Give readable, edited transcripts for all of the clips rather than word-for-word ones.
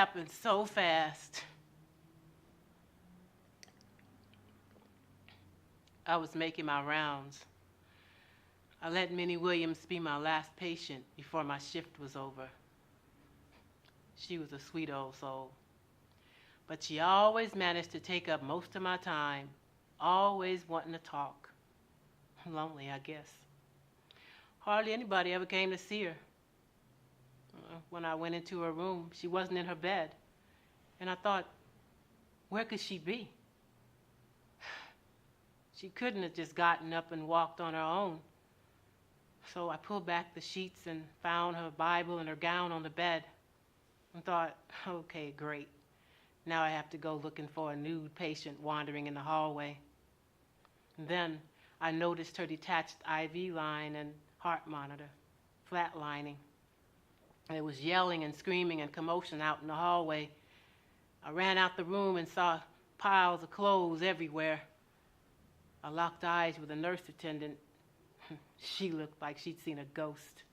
happened so fast. I was making my rounds. I let Minnie Williams be my last patient before my shift was over. She was a sweet old soul. But she always managed to take up most of my time, always wanting to talk. Lonely, I guess. Hardly anybody ever came to see her. When I went into her room, she wasn't in her bed. And I thought, where could she be? She couldn't have just gotten up and walked on her own. So I pulled back the sheets and found her Bible and her gown on the bed and thought, okay, great. Now I have to go looking for a nude patient wandering in the hallway. And then I noticed her detached IV line and heart monitor, flatlining. There was yelling and screaming and commotion out in the hallway. I ran out the room and saw piles of clothes everywhere. I locked eyes with a nurse attendant. She looked like she'd seen a ghost.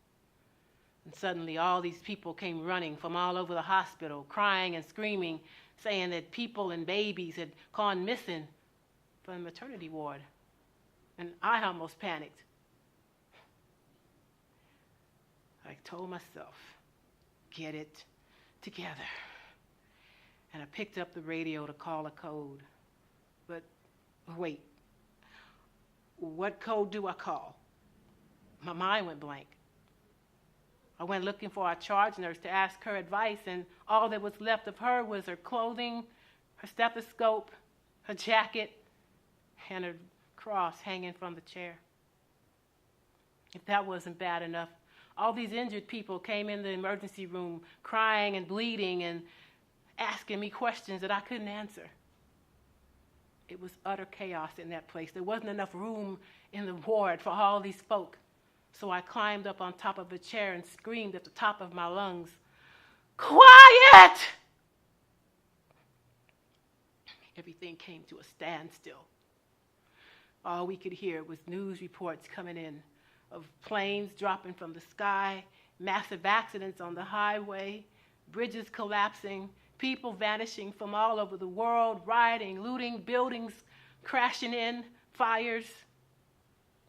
And suddenly all these people came running from all over the hospital, crying and screaming, saying that people and babies had gone missing from the maternity ward. And I almost panicked. I told myself, get it together. And I picked up the radio to call a code. But wait, what code do I call? My mind went blank. I went looking for our charge nurse to ask her advice, and all that was left of her was her clothing, her stethoscope, her jacket, and her cross hanging from the chair. If that wasn't bad enough, all these injured people came in the emergency room crying and bleeding and asking me questions that I couldn't answer. It was utter chaos in that place. There wasn't enough room in the ward for all these folk. So I climbed up on top of a chair and screamed at the top of my lungs, "Quiet!" Everything came to a standstill. All we could hear was news reports coming in of planes dropping from the sky, massive accidents on the highway, bridges collapsing, people vanishing from all over the world, rioting, looting, buildings crashing in, fires.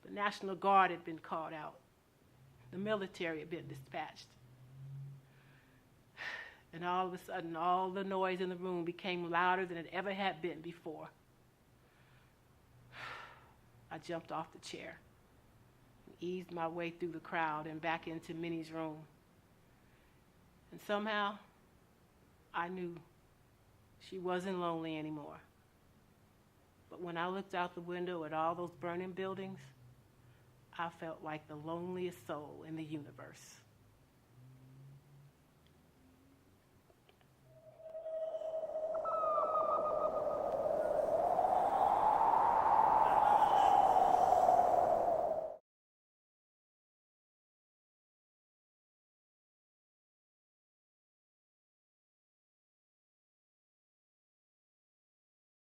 The National Guard had been called out. The military had been dispatched. And all of a sudden, all the noise in the room became louder than it ever had been before. I jumped off the chair and eased my way through the crowd and back into Minnie's room. And somehow, I knew she wasn't lonely anymore. But when I looked out the window at all those burning buildings, I felt like the loneliest soul in the universe.